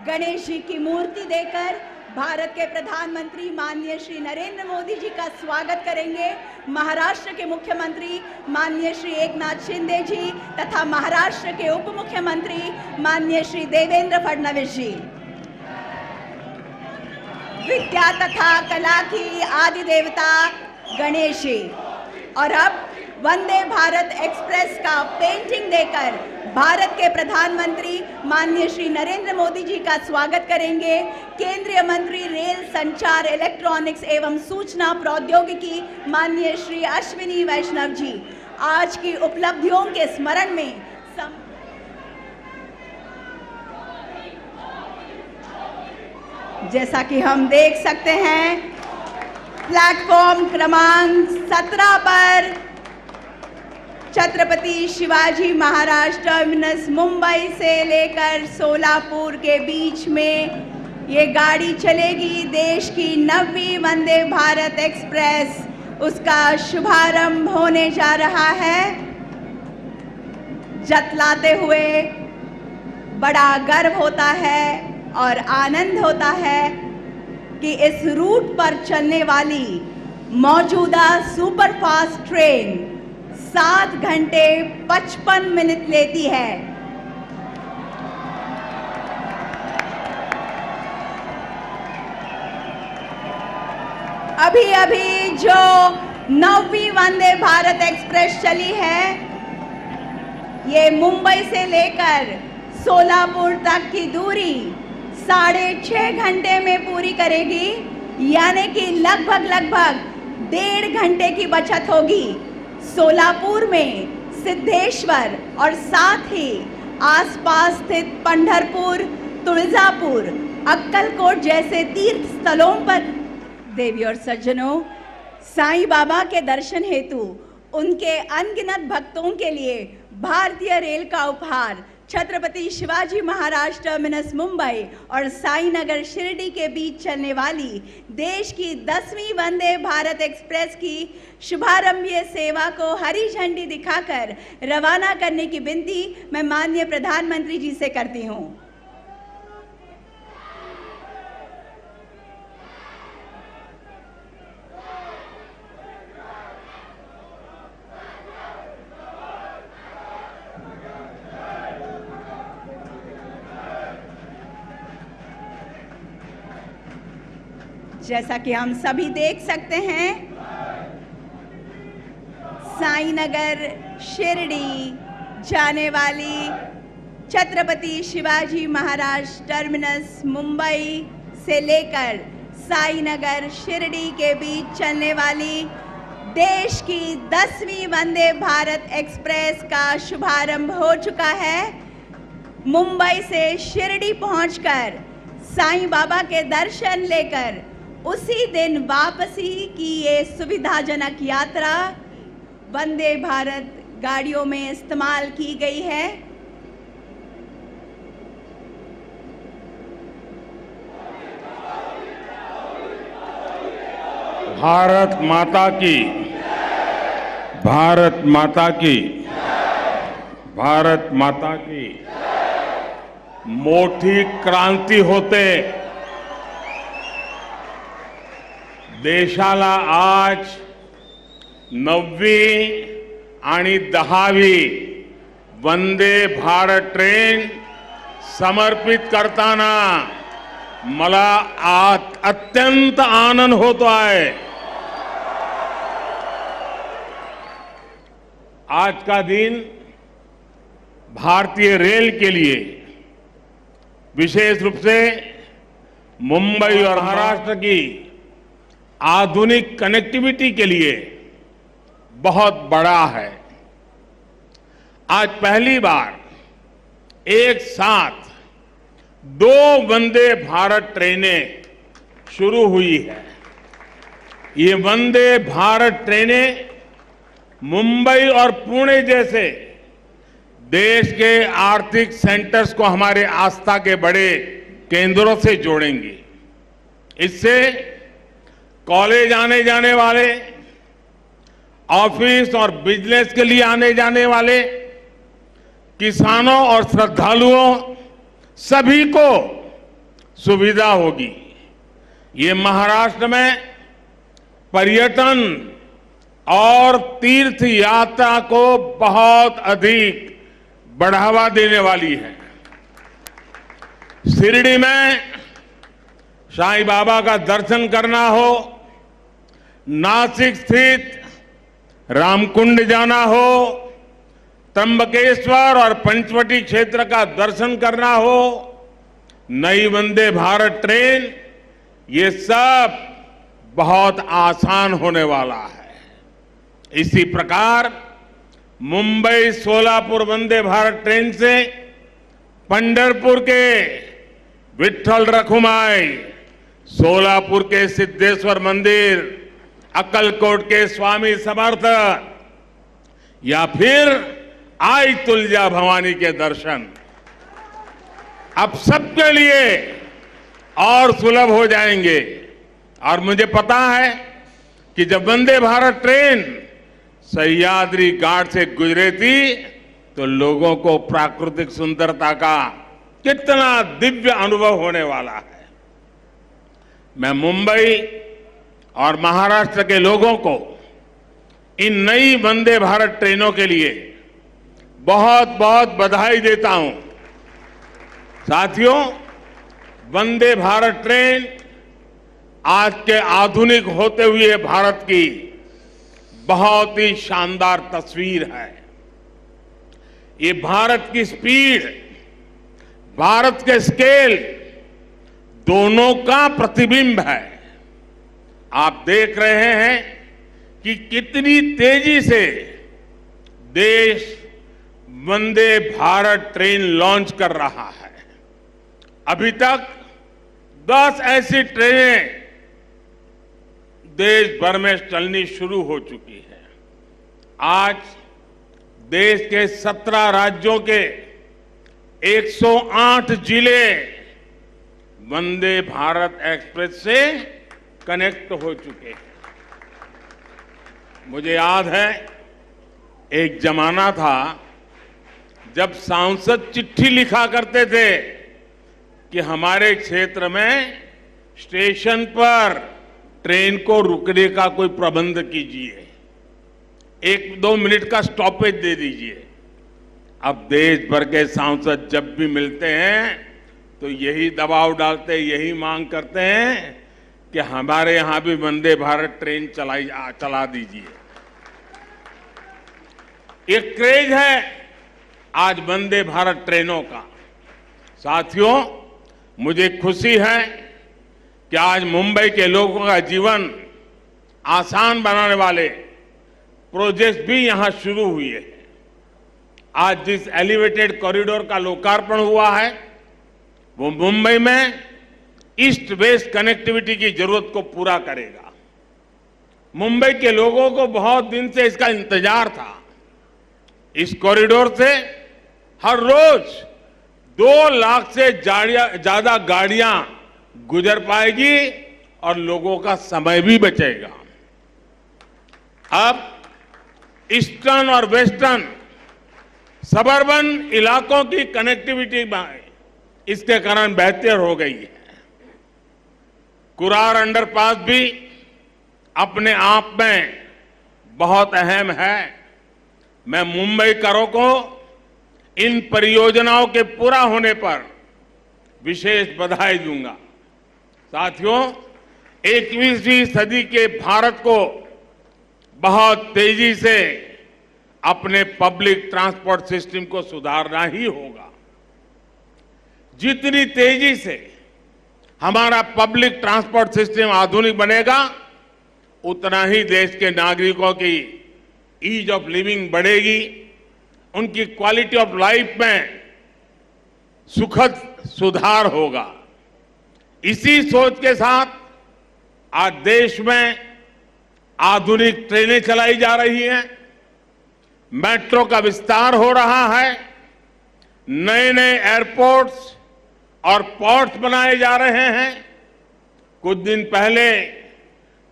गणेश जी की मूर्ति देकर भारत के प्रधानमंत्री माननीय श्री नरेंद्र मोदी जी का स्वागत करेंगे। महाराष्ट्र के मुख्यमंत्री माननीय श्री एकनाथ शिंदे जी तथा महाराष्ट्र के उप मुख्यमंत्री माननीय श्री देवेंद्र फडणवीस जी। विद्या तथा कला की आदि देवता गणेश जी। और अब वंदे भारत एक्सप्रेस का पेंटिंग देकर भारत के प्रधानमंत्री माननीय श्री नरेंद्र मोदी जी का स्वागत करेंगे केंद्रीय मंत्री रेल संचार इलेक्ट्रॉनिक्स एवं सूचना प्रौद्योगिकी माननीय श्री अश्विनी वैष्णव जी। आज की उपलब्धियों के स्मरण में जैसा कि हम देख सकते हैं प्लेटफॉर्म क्रमांक 17 पर छत्रपति शिवाजी महाराज टर्मिनस मुंबई से लेकर सोलापुर के बीच में ये गाड़ी चलेगी। देश की 9वीं वंदे भारत एक्सप्रेस, उसका शुभारंभ होने जा रहा है। जतलाते हुए बड़ा गर्व होता है और आनंद होता है कि इस रूट पर चलने वाली मौजूदा सुपरफास्ट ट्रेन 7 घंटे 55 मिनट लेती है। अभी अभी जो 9वीं वंदे भारत एक्सप्रेस चली है, ये मुंबई से लेकर सोलापुर तक की दूरी 6.5 घंटे में पूरी करेगी, यानी कि लगभग 1.5 घंटे की बचत होगी। सोलापुर में सिद्धेश्वर और साथ ही आसपास स्थित पंढरपुर, तुळजापुर, अक्कलकोट जैसे तीर्थ स्थलों पर देवी और सज्जनों, साईं बाबा के दर्शन हेतु उनके अनगिनत भक्तों के लिए भारतीय रेल का उपहार छत्रपति शिवाजी महाराज टर्मिनस मुंबई और साईनगर शिरडी के बीच चलने वाली देश की 10वीं वंदे भारत एक्सप्रेस की शुभारंभीय सेवा को हरी झंडी दिखाकर रवाना करने की विनती मैं माननीय प्रधानमंत्री जी से करती हूं। जैसा कि हम सभी देख सकते हैं, साईनगर शिरडी जाने वाली छत्रपति शिवाजी महाराज टर्मिनस मुंबई से लेकर साईनगर शिरडी के बीच चलने वाली देश की 10वीं वंदे भारत एक्सप्रेस का शुभारंभ हो चुका है। मुंबई से शिरडी पहुंचकर साईं बाबा के दर्शन लेकर उसी दिन वापसी की ये सुविधाजनक यात्रा वंदे भारत गाड़ियों में इस्तेमाल की गई है। भारत माता की, भारत माता की, भारत माता की मोठी क्रांती होते देशाला आज 9वी आणि 10वी वंदे भारत ट्रेन समर्पित करताना मला अत्यंत आनंद होतो आहे। आज का दिन भारतीय रेल के लिए, विशेष रूप से मुंबई और महाराष्ट्र की आधुनिक कनेक्टिविटी के लिए बहुत बड़ा है। आज पहली बार एक साथ 2 वंदे भारत ट्रेनें शुरू हुई है। ये वंदे भारत ट्रेनें मुंबई और पुणे जैसे देश के आर्थिक सेंटर्स को हमारे आस्था के बड़े केंद्रों से जोड़ेंगी। इससे कॉलेज आने जाने वाले, ऑफिस और बिजनेस के लिए आने जाने वाले, किसानों और श्रद्धालुओं सभी को सुविधा होगी। ये महाराष्ट्र में पर्यटन और तीर्थ यात्रा को बहुत अधिक बढ़ावा देने वाली है। शिरडी में साईं बाबा का दर्शन करना हो, नासिक स्थित रामकुंड जाना हो, त्र्यंबकेश्वर और पंचवटी क्षेत्र का दर्शन करना हो, नई वंदे भारत ट्रेन, ये सब बहुत आसान होने वाला है। इसी प्रकार मुंबई सोलापुर वंदे भारत ट्रेन से पंढरपुर के विठ्ठल रखुमाई, सोलापुर के सिद्धेश्वर मंदिर, अक्कलकोट के स्वामी समर्थ या फिर आई तुलजा भवानी के दर्शन अब सबके लिए और सुलभ हो जाएंगे। और मुझे पता है कि जब वंदे भारत ट्रेन सह्याद्री घाट से गुजरे थी तो लोगों को प्राकृतिक सुंदरता का कितना दिव्य अनुभव होने वाला है। मैं मुंबई और महाराष्ट्र के लोगों को इन नई वंदे भारत ट्रेनों के लिए बहुत बहुत बधाई देता हूं। साथियों, वंदे भारत ट्रेन आज के आधुनिक होते हुए भारत की बहुत ही शानदार तस्वीर है। ये भारत की स्पीड, भारत के स्केल दोनों का प्रतिबिंब है। आप देख रहे हैं कि कितनी तेजी से देश वंदे भारत ट्रेन लॉन्च कर रहा है। अभी तक 10 ऐसी ट्रेनें देश भर में चलनी शुरू हो चुकी है। आज देश के 17 राज्यों के 108 जिले वंदे भारत एक्सप्रेस से कनेक्ट हो चुके हैं। मुझे याद है एक जमाना था जब सांसद चिट्ठी लिखा करते थे कि हमारे क्षेत्र में स्टेशन पर ट्रेन को रुकने का कोई प्रबंध कीजिए, 1-2 मिनट का स्टॉपेज दे दीजिए। अब देश भर के सांसद जब भी मिलते हैं तो यही दबाव डालते, यही मांग करते हैं कि हमारे यहां भी वंदे भारत ट्रेन चला दीजिए। एक क्रेज है आज वंदे भारत ट्रेनों का। साथियों, मुझे खुशी है कि आज मुंबई के लोगों का जीवन आसान बनाने वाले प्रोजेक्ट भी यहां शुरू हुए हैं। आज जिस एलिवेटेड कॉरिडोर का लोकार्पण हुआ है वो मुंबई में ईस्ट वेस्ट कनेक्टिविटी की जरूरत को पूरा करेगा। मुंबई के लोगों को बहुत दिन से इसका इंतजार था। इस कॉरिडोर से हर रोज 2 लाख से ज्यादा गाड़ियां गुजर पाएगी और लोगों का समय भी बचेगा। अब ईस्टर्न और वेस्टर्न सबर्बन इलाकों की कनेक्टिविटी इसके कारण बेहतर हो गई है। कुरार अंडरपास भी अपने आप में बहुत अहम है। मैं मुंबईकरों को इन परियोजनाओं के पूरा होने पर विशेष बधाई दूंगा। साथियों, 21वीं सदी के भारत को बहुत तेजी से अपने पब्लिक ट्रांसपोर्ट सिस्टम को सुधारना ही होगा। जितनी तेजी से हमारा पब्लिक ट्रांसपोर्ट सिस्टम आधुनिक बनेगा, उतना ही देश के नागरिकों की ईज ऑफ लिविंग बढ़ेगी, उनकी क्वालिटी ऑफ लाइफ में सुखद सुधार होगा। इसी सोच के साथ आज देश में आधुनिक ट्रेनें चलाई जा रही हैं, मेट्रो का विस्तार हो रहा है, नए नए एयरपोर्ट्स और पोर्ट्स बनाए जा रहे हैं। कुछ दिन पहले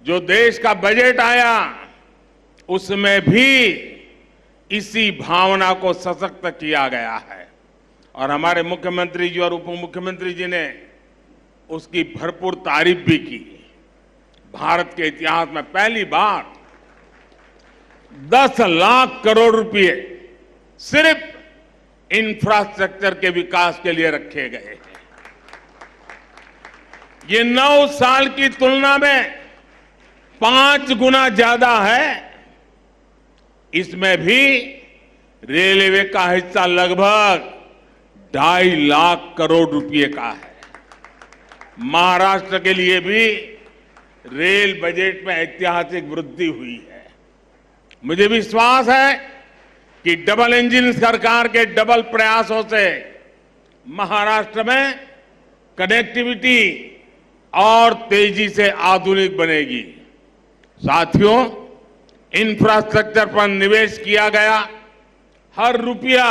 जो देश का बजट आया उसमें भी इसी भावना को सशक्त किया गया है और हमारे मुख्यमंत्री जी और उप मुख्यमंत्री जी ने उसकी भरपूर तारीफ भी की। भारत के इतिहास में पहली बार 10 लाख करोड़ रुपए सिर्फ इंफ्रास्ट्रक्चर के विकास के लिए रखे गए हैं। ये 9 साल की तुलना में 5 गुना ज्यादा है। इसमें भी रेलवे का हिस्सा लगभग 2.5 लाख करोड़ रुपए का है। महाराष्ट्र के लिए भी रेल बजट में ऐतिहासिक वृद्धि हुई है। मुझे विश्वास है कि डबल इंजन सरकार के डबल प्रयासों से महाराष्ट्र में कनेक्टिविटी और तेजी से आधुनिक बनेगी। साथियों, इंफ्रास्ट्रक्चर पर निवेश किया गया हर रुपया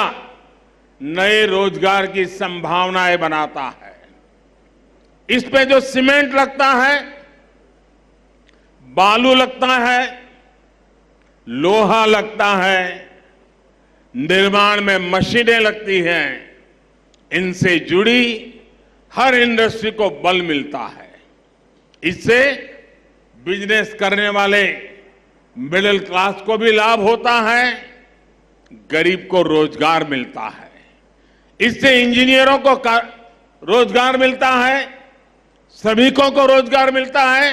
नए रोजगार की संभावनाएं बनाता है। इस पे जो सीमेंट लगता है, बालू लगता है, लोहा लगता है, निर्माण में मशीनें लगती हैं, इनसे जुड़ी हर इंडस्ट्री को बल मिलता है। इससे बिजनेस करने वाले मिडिल क्लास को भी लाभ होता है, गरीब को रोजगार मिलता है। इससे इंजीनियरों को रोजगार मिलता है, श्रमिकों को रोजगार मिलता है।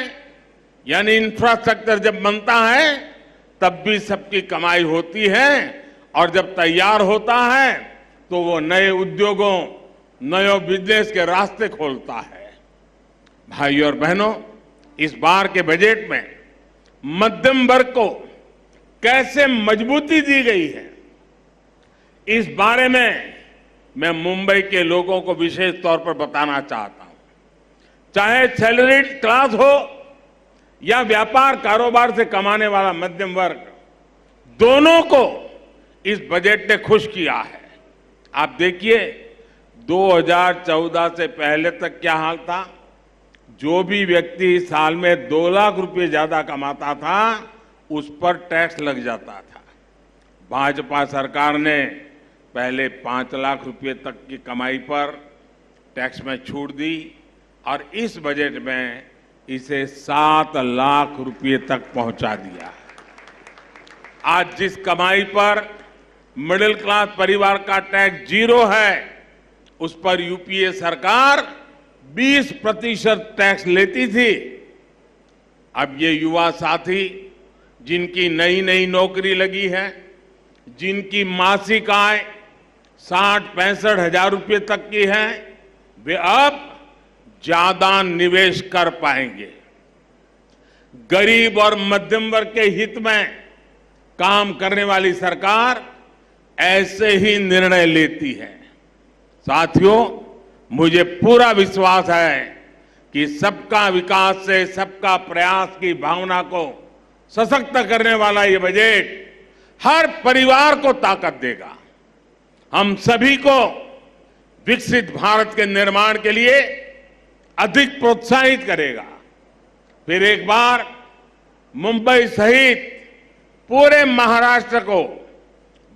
यानी इंफ्रास्ट्रक्चर जब बनता है तब भी सबकी कमाई होती है, और जब तैयार होता है तो वो नए उद्योगों, नए बिजनेस के रास्ते खोलता है। भाइयों और बहनों, इस बार के बजट में मध्यम वर्ग को कैसे मजबूती दी गई है, इस बारे में मैं मुंबई के लोगों को विशेष तौर पर बताना चाहता हूं। चाहे सैलरीड क्लास हो या व्यापार कारोबार से कमाने वाला मध्यम वर्ग, दोनों को इस बजट ने खुश किया है। आप देखिए 2014 से पहले तक क्या हाल था। जो भी व्यक्ति साल में 2 लाख रुपए ज्यादा कमाता था उस पर टैक्स लग जाता था। भाजपा सरकार ने पहले 5 लाख रुपए तक की कमाई पर टैक्स में छूट दी और इस बजट में इसे 7 लाख रुपए तक पहुंचा दिया। आज जिस कमाई पर मिडिल क्लास परिवार का टैक्स 0 है, उस पर यूपीए सरकार 20% टैक्स लेती थी। अब ये युवा साथी जिनकी नई नई नौकरी लगी है, जिनकी मासिक आय 60-65 हजार रुपये तक की है, वे अब ज्यादा निवेश कर पाएंगे। गरीब और मध्यम वर्ग के हित में काम करने वाली सरकार ऐसे ही निर्णय लेती है। साथियों, मुझे पूरा विश्वास है कि सबका विकास से सबका प्रयास की भावना को सशक्त करने वाला ये बजट हर परिवार को ताकत देगा, हम सभी को विकसित भारत के निर्माण के लिए अधिक प्रोत्साहित करेगा। फिर एक बार मुंबई सहित पूरे महाराष्ट्र को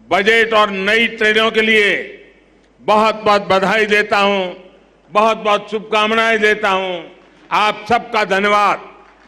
बजट और नई ट्रेनों के लिए बहुत बहुत बधाई देता हूं, बहुत बहुत शुभकामनाएं देता हूं। आप सबका धन्यवाद।